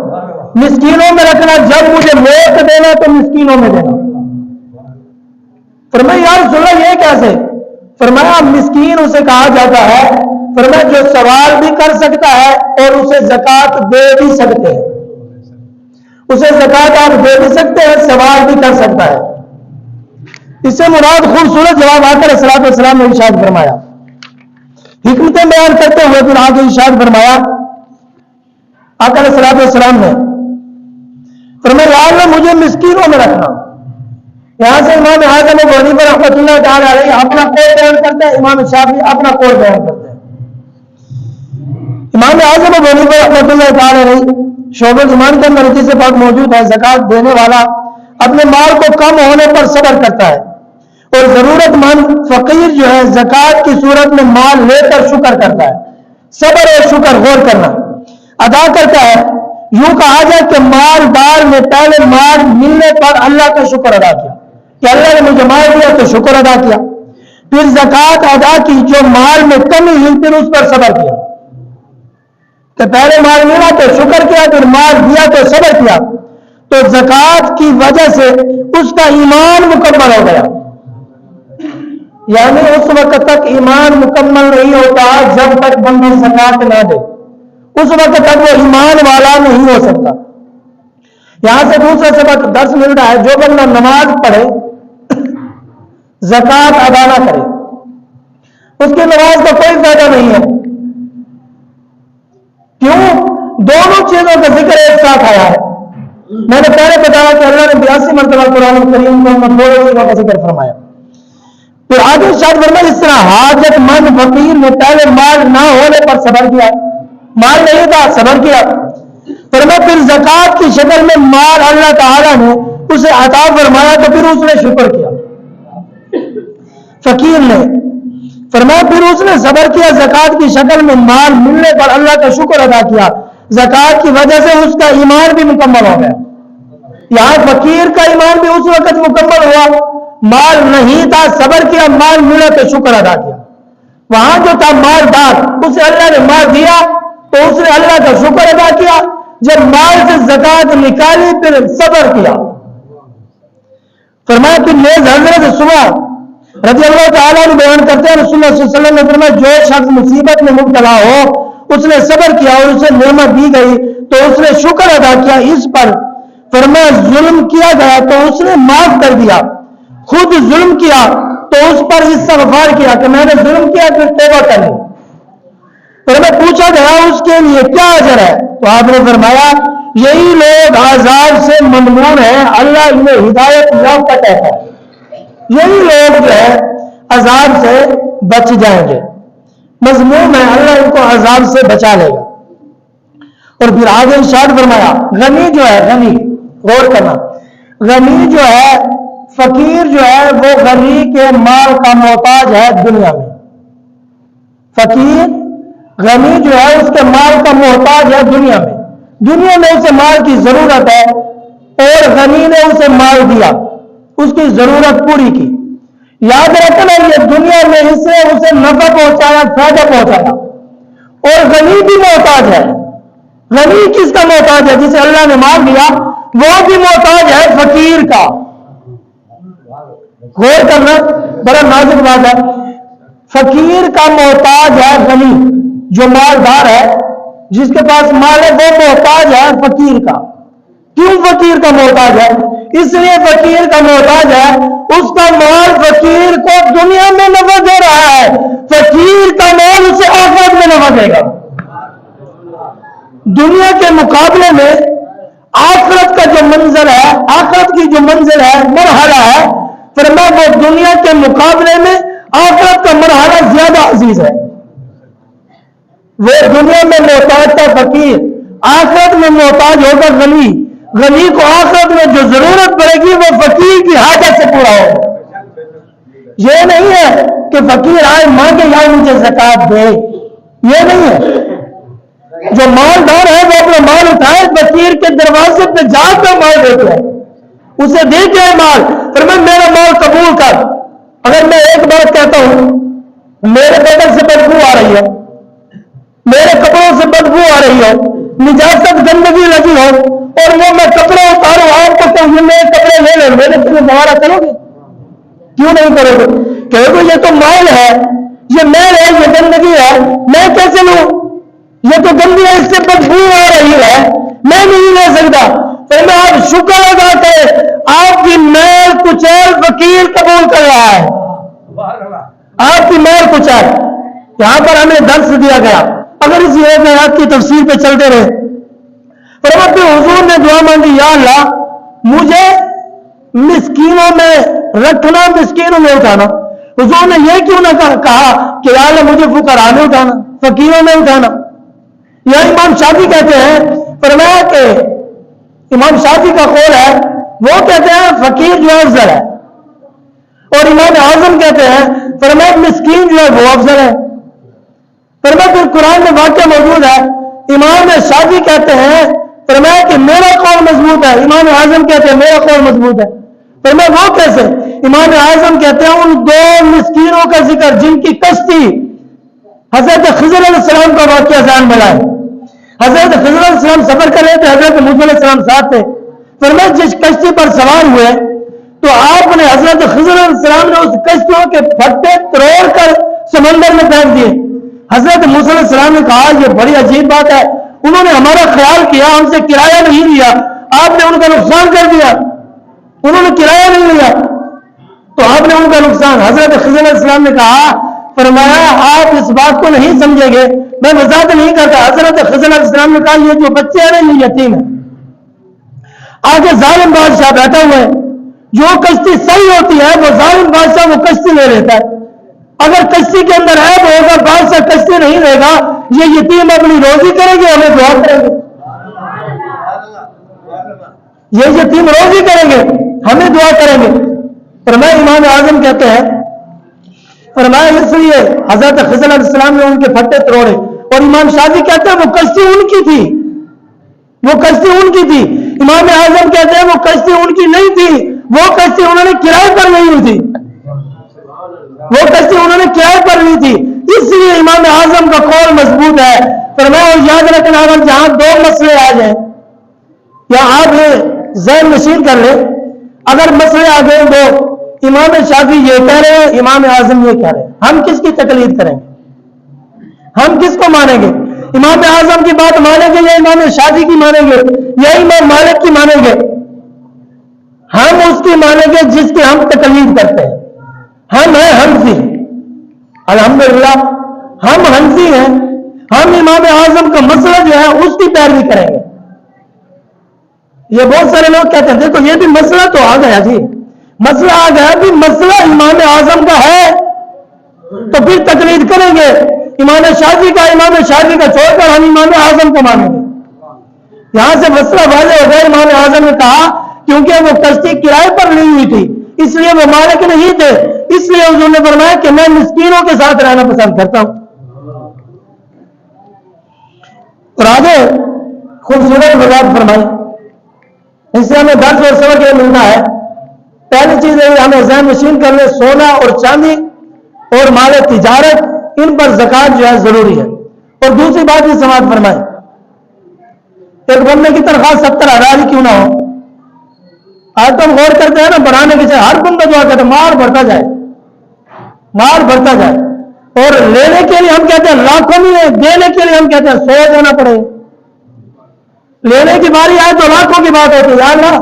A: مسکینوں میں رکھنا، جب مجھے موت دینا تو مسکینوں میں دینا۔ فرمایا یا رسول اللہ یہ کیسے؟ فرمایا مسکین اسے کہا جاتا ہے، فرمایا جو سوال بھی کر سکتا ہے اور اسے زکات دے بھی سکتے ہیں، اسے زکات آپ دے بھی سکتے ہیں، سوال بھی کر سکتا ہے۔ اس سے مراد خوبصورت جواب آقا علیہ الصلوۃ والسلام نے ارشاد فرمایا، حکمتیں بیان کرتے ہوئے پھر آگے ارشاد فرمایا آقا علیہ الصلوۃ والسلام نے، فرمایا یا اللہ مجھے مسکینوں میں رکھنا۔ یہاں سے امام اعظم ابو حنیفہ رحمۃ اللہ تعالی علیہ اپنا قول بیان کرتے ہیں، امام شافعی اپنا قول بیان کرتے ہیں۔ امام اعظم ابو حنیفہ رحمۃ اللہ تعالی علیہ شعبۃ ایمان کے اندر حدیث پاک موجود ہے، زکات دینے والا اپنے مال کو کم ہونے پر صبر کرتا ہے، اور ضرورت مند فقیر جو ہے زکات کی صورت میں مال لے کر شکر کرتا ہے۔ صبر اور شکر غور کرنا ادا کرتا ہے۔ یوں کہا جائے کہ مالدار نے پہلے مال ملنے پر اللہ کا شکر ادا کیا کہ اللہ نے مجھے مال دیا تو شکر ادا کیا، پھر زکات ادا کی، جو مال میں کمی ہوئی پھر اس پر صبر کیا، کہ پہلے مال ملا تو شکر کیا، پھر مال دیا تو صبر کیا، تو زکات کی وجہ سے اس کا ایمان مکمل ہو گیا۔ یعنی اس وقت تک ایمان مکمل نہیں ہوتا جب تک بندہ زکات نہ دے، اس وقت تک وہ ایمان والا نہیں ہو سکتا۔ یہاں سے دوسرا سبق درس ملتا ہے، جو بندہ نماز پڑھے زکات ادا نہ کرے اس کی نماز کا کوئی فائدہ نہیں ہے۔ کیوں؟ دونوں چیزوں کا ذکر ایک ساتھ آیا ہے۔ میں نے پہلے بتایا کہ اللہ نے 82 مرتبہ قرآن کریم میں دونوں چیزوں کا ذکر فرمایا، پھر آگے ارشاد فرمایا اس طرح حاجت مند فقیر نے پہلے مال نہ ہونے پر صبر کیا، مال نہیں تھا صبر کیا، فرمایا پھر زکات کی شکل میں مال اللہ تعالیٰ نے اسے عطا فرمایا تو پھر اس نے شکر کیا فقیر نے، فرمایا پھر اس نے صبر کیا، زکات کی شکل میں مال ملنے پر اللہ کا شکر ادا کیا، زکات کی وجہ سے اس کا ایمان بھی مکمل ہو گیا۔ یہاں فقیر کا ایمان بھی اس وقت مکمل ہوا، مال نہیں تھا صبر کیا، مال ملا تو شکر ادا کیا۔ وہاں جو تھا مالدار، اسے اللہ نے مال دیا تو اس نے اللہ کا شکر ادا کیا، جب مال سے زکات نکالی پھر صبر کیا۔ فرمایا پھر نیز حضرت صبح رضی اللہ تعالیٰ نے بیان کرتے ہیں رسول اللہ صلی اللہ علیہ وسلم نے فرمایا جو شخص مصیبت میں مبتلا ہو اس نے صبر کیا اور اسے نعمت دی گئی تو اس نے شکر ادا کیا اس پر، فرمایا ظلم کیا گیا تو اس نے معاف کر دیا، خود ظلم کیا تو اس پر استغفار کیا کہ میں نے ظلم کیا پھر توبہ کر لی۔ فرمایا پوچھا گیا اس کے لیے کیا اجر ہے تو آپ نے فرمایا یہی لوگ عذاب سے ممنون ہیں، اللہ انہیں ہدایت یافتہ کہتا ہے، یہی لوگ جو ہے عذاب سے بچ جائیں گے، مضمون ہے اللہ ان کو عذاب سے بچا لے گا۔ اور پھر آگے ارشاد فرمایا غنی جو ہے، غنی غور کرنا، غنی جو ہے فقیر جو ہے وہ غنی کے مال کا محتاج ہے دنیا میں، فقیر غنی جو ہے اس کے مال کا محتاج ہے دنیا میں، دنیا میں اسے مال کی ضرورت ہے اور غنی نے اسے مال دیا، اس کی ضرورت پوری کی۔ یاد رکھنا یہ دنیا میں اسے نفع پہنچایا، فائدہ پہنچایا، اور غنی بھی محتاج ہے۔ غنی کس کا محتاج ہے؟ جسے اللہ نے مال دیا وہ بھی محتاج ہے فقیر کا۔ غور کرنا بڑا نازک بات ہے، فقیر کا محتاج ہے غنی، جو مالدار ہے جس کے پاس مال ہے وہ محتاج ہے فقیر کا۔ کیوں فقیر کا محتاج ہے؟ اس لیے فقیر کا محتاج ہے اس کا مال فقیر کو دنیا میں نفع دے رہا ہے، فقیر کا مال اسے آخرت میں نفع دے گا۔ دنیا کے مقابلے میں آخرت کا جو منزل ہے، آخرت کی جو منزل ہے، مرحلہ ہے، فرمایا وہ دنیا کے مقابلے میں آخرت کا مرحلہ زیادہ عزیز ہے۔ وہ دنیا میں محتاج تھا فقیر، آخرت میں محتاج ہوگا غنی، غنی کو آخرت میں جو ضرورت پڑے گی وہ فقیر کی حاجت سے پورا ہوگا۔ یہ نہیں ہے کہ فقیر آئے مانگے یا مجھے زکات دے، یہ نہیں ہے۔ جو مالدار ہے وہ اپنا مال اٹھائے، فقیر کے دروازے پہ جا کر مال دیتے ہیں، اسے دے کے مال، پھر میں میرا مال قبول کر۔ اگر میں ایک بات کہتا ہوں میرے بدن سے بدبو آ رہی ہے، میرے کپڑوں سے بدبو آ رہی ہو، نجاست گندگی لگی ہو اور وہ میں کپڑے اتاروں، آپ کو کہ میرے کپڑے لے لیں، میرے سے گوارا کرو گے؟ کیوں نہیں کرو گے؟ کہو گے یہ تو مال ہے، یہ میل ہے، یہ گندگی ہے، میں کیسے لوں؟ یہ تو گندگی ہے، اس سے بدبو آ رہی ہے، میں نہیں لے سکتا۔ پھر میں آپ شکر ادا کریں، آپ کی میل کچیل فقیر قبول کر رہا ہے، آپ کی میل کچیل۔ یہاں پر ہمیں درس دیا گیا، اگر اس ایک آیات کی تفسیر پہ چلتے رہے، پھر حضور نے دعا مانگی یا اللہ مجھے مسکینوں میں رکھنا، مسکینوں میں اٹھانا۔ حضور نے یہ کیوں نہ کہا کہ یا اللہ مجھے فقراء میں اٹھانا، فقیروں میں اٹھانا؟ یا امام شافعی کہتے ہیں، فرمایا کہ امام شافعی کا قول ہے، وہ کہتے ہیں فقیر جو ہے افضل ہے، اور امام اعظم کہتے ہیں فرمایا مسکین جو ہے وہ افضل ہے۔ فرمایا پھر قرآن میں واقعہ موجود ہے، امام شافعی کہتے ہیں فرمایا کہ میرا قول مضبوط ہے، امام اعظم کہتے ہیں میرا قول مضبوط ہے۔ فرمایا وہ کیسے؟ امام اعظم کہتے ہیں ان دو مسکینوں کا ذکر جن کی کشتی حضرت خضر علیہ السلام کا واقعہ ذہن میں لائے۔ حضرت خضر علیہ السلام سفر کر رہے تھے، حضرت موسیٰ علیہ السلام ساتھ تھے۔ فرمایا جس کشتی پر سوار ہوئے تو آپ نے حضرت خضر علیہ السلام نے اس کشتیوں کے پھٹے توڑ کر سمندر میں پھینک دیے۔ حضرت موسیٰ علیہ السلام نے کہا یہ بڑی عجیب بات ہے، انہوں نے ہمارا خیال کیا، ہم سے کرایہ نہیں لیا، آپ نے ان کا نقصان کر دیا، انہوں نے کرایہ نہیں لیا تو آپ نے ان کا نقصان۔ حضرت خضر علیہ السلام نے کہا، فرمایا آپ اس بات کو نہیں سمجھیں گے، میں وضاحت نہیں کرتا۔ حضرت خضر علیہ السلام نے کہا یہ جو بچے ہیں یہ یتیم ہیں، آگے ظالم بادشاہ بیٹھا ہوا ہے، جو کشتی صحیح ہوتی ہے وہ ظالم بادشاہ وہ کشتی لے لیتا ہے، اگر کشتی کے اندر عیب ہوگا بادشاہ کشتی نہیں لے گا، یہ یتیم اپنی روزی کرے گے، ہمیں دعا کریں گے، یہ یتیم روزی کریں گے، ہمیں دعا کریں گے۔ فرمایا امام اعظم کہتے ہیں، فرمایا اس لیے حضرت خضر علیہ السلام نے ان کے پھٹے توڑے، اور امام شافعی کہتے ہیں وہ کشتی ان کی تھی، وہ کشتی ان کی تھی. امام اعظم کہتے ہیں وہ کشتی ان کی نہیں تھی, وہ کشتی انہوں نے کرائے پر لی ہوئی تھی, وہ کشتی انہوں نے کرائے پر لی تھی. اس لیے امام اعظم کا قول مضبوط ہے. فرمایا یاد رکھنا اگر جہاں دو مسئلے آ جائیں, یا آپ ذہن نشین کر لیں, اگر مسئلے آ گئے دو, امام شافعی یہ کہہ رہے ہیں, امام اعظم یہ کہہ رہے ہیں, ہم کس کی تقلید کریں گے؟ ہم کس کو مانیں گے؟ امام اعظم کی بات مانیں گے یا امام شافعی کی مانیں گے یا امام مالک کی مانیں گے؟ ہم اس کی مانیں گے جس کی ہم تقلید کرتے ہیں. ہم ہیں حنفی, الحمدللہ ہم حنفی ہیں. ہم امام اعظم کا مسئلہ جو ہے اس کی پیروی کریں گے. یہ بہت سارے لوگ کہتے ہیں دیکھو یہ بھی مسئلہ تو آ گیا جی, مسئلہ آ گیا بھی مسئلہ امام اعظم کا ہے تو پھر تقلید کریں گے. امام شافعی کا چھوڑ کر ہم امام اعظم کو مانیں گے. یہاں سے مسئلہ واضح ہو گیا. امام اعظم نے کہا کیونکہ وہ کشتی کرائے پر لی ہوئی تھی اس لیے وہ مالک نہیں تھے, اس لیے انہوں نے فرمایا کہ میں مسکینوں کے ساتھ رہنا پسند کرتا ہوں. اور آگے خوبصورت وضاحت فرمائی. اس سے ہمیں درس اور سبق یہ ملتا ہے. پہلی چیز ہے ہمیں ذہن نشین کر لیں, سونا اور چاندی اور مال تجارت ان پر زکات جو ہے ضروری ہے. اور دوسری بات یہ سماعت فرمائے, ایک بندے کی تنخواہ 70,000 ہی کیوں نہ ہو, آج تو ہم غور کرتے ہیں نا بڑھانے کی چاہے ہر بندہ دعا کرتا ہے مال بڑھتا جائے, مال بڑھتا جائے. اور لینے کے لیے ہم کہتے ہیں لاکھوں میں, دینے کے لیے ہم کہتے ہیں 100 دینا پڑے. لینے کی باری آئے تو لاکھوں کی بات ہوتی ہے. یا اللہ,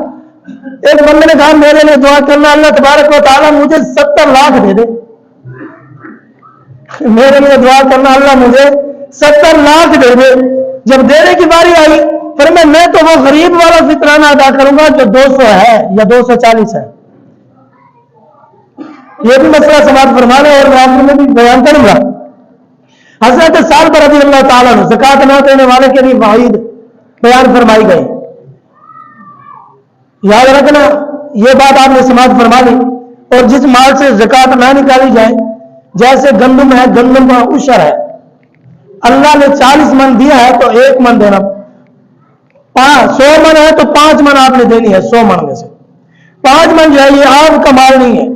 A: ایک بندے نے کہا میرے لیے دعا کرنا اللہ تبارک و تعالیٰ مجھے 70 لاکھ دے دے. میرے لیے دعا کرنا اللہ مجھے 70 لاکھ دے دے. جب دینے کی باری آئی پھر میں تو وہ غریب والا فطرانہ ادا کروں گا جو 200 ہے یا 240 ہے. یہ بھی مسئلہ سماعت فرمانا اور میں آپ میں بھی بیان کروں گا. حضرت سعد رضی اللہ تعالیٰ نے زکات نہ دینے والے کے لیے وعید بیان فرمائی گئی. یاد رکھنا یہ بات آپ نے سماعت فرما لی. اور جس مال سے زکات نہ نکالی جائے, جیسے گندم ہے, گندم کا عشر ہے, اللہ نے 40 من دیا ہے تو 1 من دینا. 100 من ہے تو 5 من آپ نے دینی ہے. 100 من میں سے 5 من جو ہے یہ آپ کا مال نہیں ہے,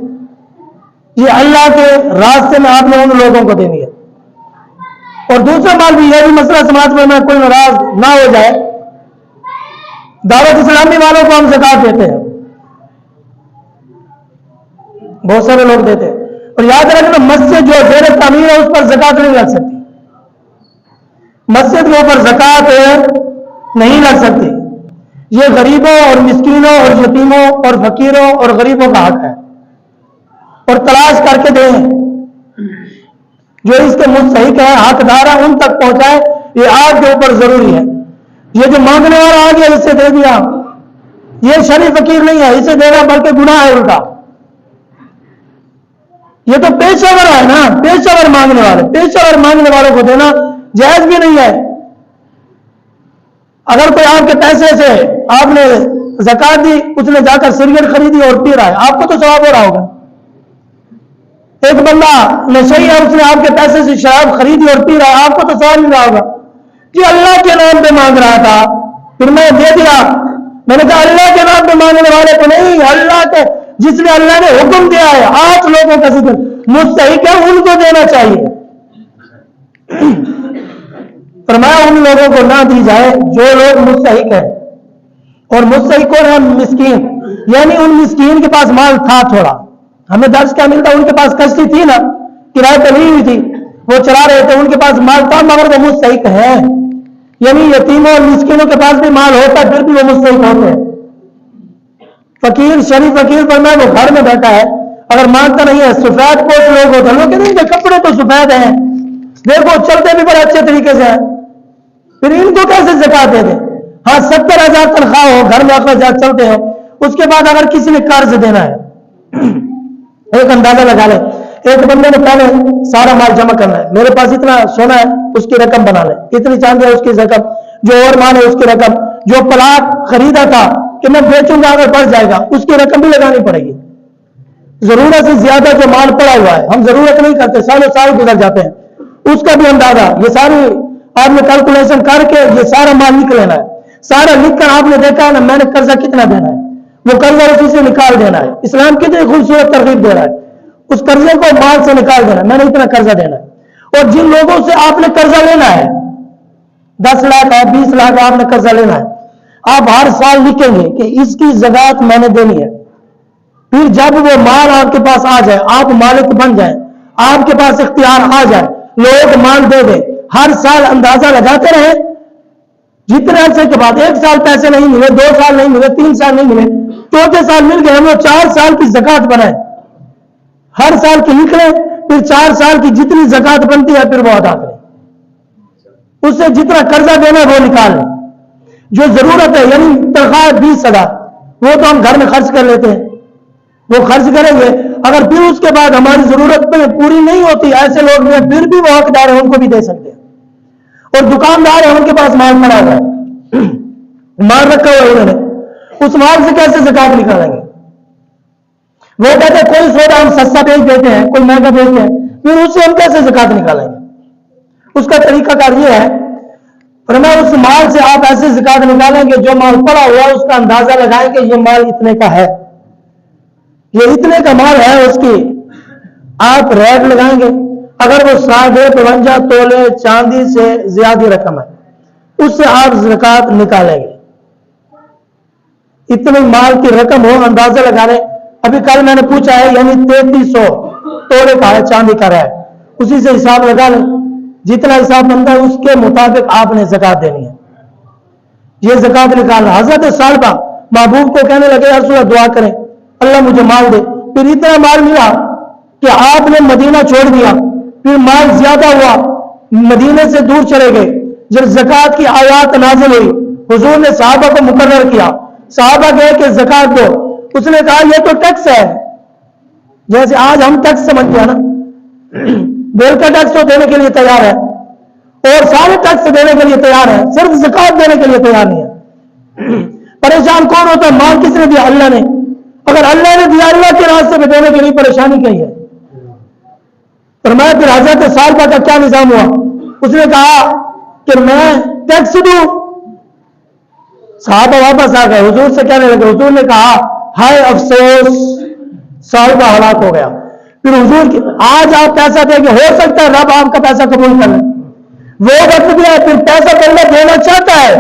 A: یہ اللہ کے راستے میں آپ نے ان لوگوں کو دینی ہے. اور دوسرا مال بھی, یہ بھی مسئلہ سماج میں کوئی ناراض نہ ہو جائے, دعوت اسلامی والوں کو ہم زکات دیتے ہیں, بہت سارے لوگ دیتے ہیں. اور یاد رکھنا مسجد جو زیر تعمیر ہے اس پر زکات نہیں لگ سکتی, مسجد کے اوپر زکات نہیں لگ سکتی. یہ غریبوں اور مسکینوں اور یتیموں اور فقیروں اور غریبوں کا حق ہے, اور تلاش کر کے دیں جو اس کے مستحق ہے, حقدار ہے, ان تک پہنچائے. یہ آپ کے اوپر ضروری ہے. یہ جو مانگنے والا آ گیا اسے دے دیا, یہ شریف فقیر نہیں ہے, اسے دینا بلکہ گناہ ہے الٹا. یہ تو پیشہ ور ہے نا, پیشہ ور مانگنے والے, پیشہ ور مانگنے والوں کو دینا جائز بھی نہیں ہے. اگر کوئی آپ کے پیسے سے آپ نے زکات دی, اس نے جا کر سگریٹ خریدی اور پی رہا ہے, آپ کو تو ثواب ہو رہا ہوگا. ایک بندہ نشئی ہے, اس نے آپ کے پیسے سے شراب خریدی اور پی رہا ہے, آپ کو تو ثواب مل رہا ہوگا. کہ اللہ کے نام پہ مانگ رہا تھا, پھر میں دے دیا. میں نے کہا اللہ کے نام پہ مانگنے والے کو نہیں, اللہ کے جس نے اللہ نے حکم دیا ہے 8 لوگوں کا ذکر مستحق ہے ان کو دینا چاہیے. فرمایا ان لوگوں کو نہ دی جائے جو لوگ مستحق ہیں. اور مستحق کون ہے؟ مسکین, یعنی ان مسکین کے پاس مال تھا تھوڑا. ہمیں درس کیا ملتا, ان کے پاس کشتی تھی نا, کرائے پہ لی ہوئی تھی, وہ چلا رہے تھے, ان کے پاس مال تھا مگر وہ مستحق ہے. یعنی یتیموں اور مسکینوں کے پاس بھی مال ہوتا پھر بھی وہ مستحق ہوتے ہیں. فقیر شریف فقیر پر میں وہ گھر میں بیٹھا ہے, اگر مانگتا نہیں ہے, سفید پوش لوگ ہوتے ہیں, لوگ کہتے ہیں کپڑے تو سفید ہیں, دیکھو چلتے بھی بڑے اچھے طریقے سے ہیں, پھر ان کو کیسے زکات دے دیں؟ ہاں 70,000 تنخواہ ہو, گھر میں اخراجات چلتے ہیں, اس کے بعد اگر کسی نے قرض دینا ہے, ایک اندازہ لگا لیں, ایک بندے نے پہلے سارا مال جمع کرنا ہے, میرے پاس اتنا سونا ہے اس کی رقم بنا لیں, اتنی چاندی ہے اس کی رقم, جو اور مال ہے اس کی رقم, جو پلاٹ خریدا تھا کہ میں بیچوں گا اگر بڑھ جائے گا اس کی رقم بھی لگانی پڑے گی. ضرورت سے زیادہ جو مال پڑا ہوا ہے, ہم ضرورت نہیں کرتے, سالوں سال گزر جاتے ہیں, اس کا بھی اندازہ, یہ ساری آپ نے کیلکولیشن کر کے یہ سارا مال نکل لینا ہے. سارا لکھ کر آپ نے دیکھا ہے نا میں نے قرضہ کتنا دینا ہے، وہ قرضہ اسی سے نکال دینا ہے. اسلام کتنی خوبصورت ترغیب دے رہا ہے، اس قرضے کو مال سے نکال دینا ہے، میں نے اتنا قرضہ دینا ہے. اور جن لوگوں سے آپ نے قرضہ لینا ہے 10 لاکھ ہے 20 لاکھ آپ نے قرضہ لینا ہے، آپ ہر سال لکھیں گے کہ اس کی زکات میں نے دینی ہے. پھر جب وہ مال آپ کے پاس آ جائے، آپ مالک بن جائیں، آپ کے پاس اختیار آ جائے، لوگ مال دے دیں، ہر سال اندازہ لگاتے رہے. جتنے عرصے کے بعد 1 سال پیسے نہیں ملے، 2 سال نہیں ملے، 3 سال نہیں ملے، 4تھے سال مل گئے، وہ 4 سال کی زکات بنائے، ہر سال کی لکھ لیں، پھر 4 سال کی جتنی زکات بنتی ہے پھر وہ ادا کریں. اس سے جتنا قرضہ دینا وہ نکال لیں. جو ضرورت ہے یعنی تنخواہ 20,000 وہ تو ہم گھر میں خرچ کر لیتے ہیں، وہ خرچ کریں گے. اگر پھر اس کے بعد ہماری ضرورت پوری نہیں ہوتی، ایسے لوگ ہیں پھر بھی وہ حقدار ہیں، ان کو بھی دے سکتے ہیں. اور دکاندار ہیں ان کے پاس مال پڑا ہوا ہے، مال رکھا ہوا ہے انہوں نے، اس مال سے کیسے زکات نکالیں گے؟ وہ کہتے ہیں کوئی سودا ہم سستا بیچ دیتے ہیں، کوئی مہنگا بیچتے ہیں، پھر اس سے ہم کیسے زکات نکالیں گے؟ اس کا طریقہ کار یہ ہے، فرمایا اس مال سے آپ ایسے زکات نکالیں گے جو مال پڑا ہوا ہے اس کا اندازہ لگائیں کہ یہ مال اتنے کا ہے، یہ اتنے کا مال ہے، اس کی آپ ریٹ لگائیں گے. اگر وہ 52 تولے چاندی سے زیادہ رقم ہے اس سے آپ زکات نکالیں گے. اتنے مال کی رقم ہو اندازہ لگا لیں. ابھی کل میں نے پوچھا ہے یعنی 3300 تولے کا ہے چاندی کا ہے، اسی سے حساب لگا لیں، جتنا حساب بنتا ہے اس کے مطابق آپ نے زکات دینی ہے. یہ زکات نکالنا. حضرت صالبہ محبوب کو کہنے لگے یا رسول اللہ دعا کریں اللہ مجھے مال دے. پھر اتنا مال ملا کہ آپ نے مدینہ چھوڑ دیا، پھر مال زیادہ ہوا، مدینے سے دور چلے گئے. جب زکات کی آیات نازل ہوئی حضور نے صحابہ کو مقرر کیا، صحابہ گئے کہ زکات دو. اس نے کہا یہ تو ٹیکس ہے، جیسے آج ہم ٹیکس سمجھ گیا نا، بیل کا ٹیکس تو دینے کے لیے تیار ہے اور سارے ٹیکس دینے کے لیے تیار ہے، صرف زکات دینے کے لیے تیار نہیں ہے. پریشان کون ہوتا ہے؟ مال کس نے دیا؟ اللہ نے. اگر اللہ نے دیا اللہ کے راستے میں دینے کے لیے پریشانی کیا ہے؟ فرمایا پھر حضرت صالبہ کا کیا نظام ہوا؟ اس نے کہا کہ میں ٹیکس دوں. صحابہ واپس آ گئے، حضور سے کہنے لگے. حضور نے کہا ہائے افسوس صالبہ ہلاک ہو گیا. پھر حضور کی آج آپ پیسہ دیں گے، ہو سکتا ہے رب آپ کا پیسہ قبول کر لیں. وہ وقت بھی ہے پھر پیسہ پہلے دینا چاہتا ہے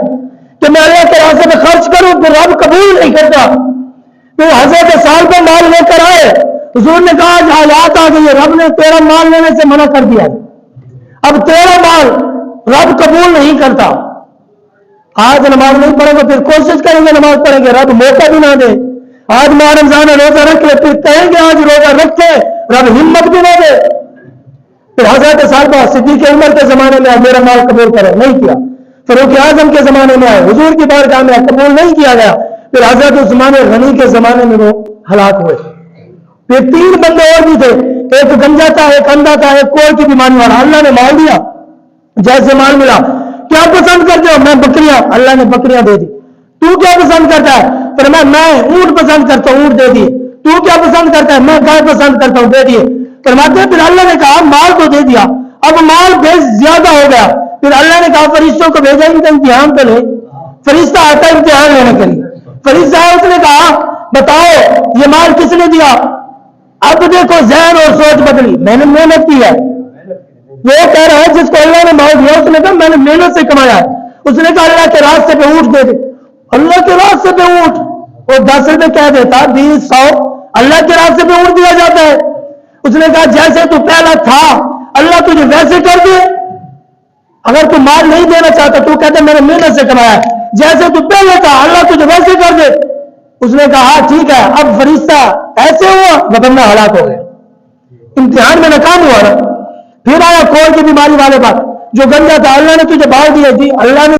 A: کہ میں اللہ کے راستے میں خرچ کروں، پھر رب قبول نہیں کرتا. پھر حضرت صالبہ مال لے کر آئے. حضور نے کہا آج حالات آ گئی ہے، رب نے تیرا مال لینے سے منع کر دیا، اب تیرا مال رب قبول نہیں کرتا. آج نماز نہیں پڑھیں گے پھر کوشش کریں گے نماز پڑھیں گے، رب موقع بھی نہ دے. آج ماہ رمضان روزہ رکھ لے، پھر کہیں گے آج روزہ رکھے، رب ہمت بھی نہ دے. پھر حضرت صالبہ صدیق عمر کے زمانے میں میرا مال قبول کرے، نہیں کیا. فاروق اعظم کے زمانے میں آئے، حضور کی بارگاہ میں قبول نہیں کیا گیا. پھر حضرت عثمان غنی کے زمانے میں وہ ہلاک ہوئے. پھر 3 بندے اور بھی تھے، ایک گنجا تھا، ایک اندھا تھا، ایک کوڑ کی بیماری والا. اللہ نے مال دیا، جیسے مال ملا. کیا پسند کرتے ہو؟ میں بکریاں. اللہ نے بکریاں دے دی. تو کیا پسند کرتا ہے؟ فرمایا میں اونٹ پسند کرتا ہوں، اونٹ دے دیے. تو کیا پسند کرتا ہے؟ میں گائے پسند کرتا ہوں، دے دیے. فرماتے پھر اللہ نے کہا مال تو دے دیا، اب مال بے زیادہ ہو گیا. پھر اللہ نے کہا فرشتوں کو بھیجا ان کا امتحان پہ لے. فرشتہ آتا ہے امتحان لینے کے لیے. فرشتہ آیا، اس نے کہا بتاؤ یہ مال کس نے دیا؟ اب دیکھو ذہن اور سوچ بدلی. میں نے محنت کی ہے. وہ کہہ رہا ہے جس کو اللہ نے مال دیا اس نے کہا میں نے محنت سے کمایا ہے. اس نے کہا اللہ کے راستے پہ اونٹ دے دے. اللہ کے راستے پہ اونٹ وہ 10 روپے کہہ دیتا، 20 100 اللہ کے راستے پہ اونٹ دیا جاتا ہے. اس نے کہا جیسے تو پہلا تھا اللہ تجھے ویسے کر دے. اگر تو مال نہیں دینا چاہتا تو کہتے میں نے محنت سے کمایا، جیسے تو پہلے تھا اللہ تجھے ویسے کر دے. اس نے کہا ہاں ٹھیک ہے. اب فرشتہ ایسے ہوا وہ بندہ ہلاک ہو گیا، امتحان میں ناکام ہوا نا. پھر آیا کوڑ کی بیماری والے بات، جو گنجا تھا اللہ نے تجھے بال دیے، جی اللہ نے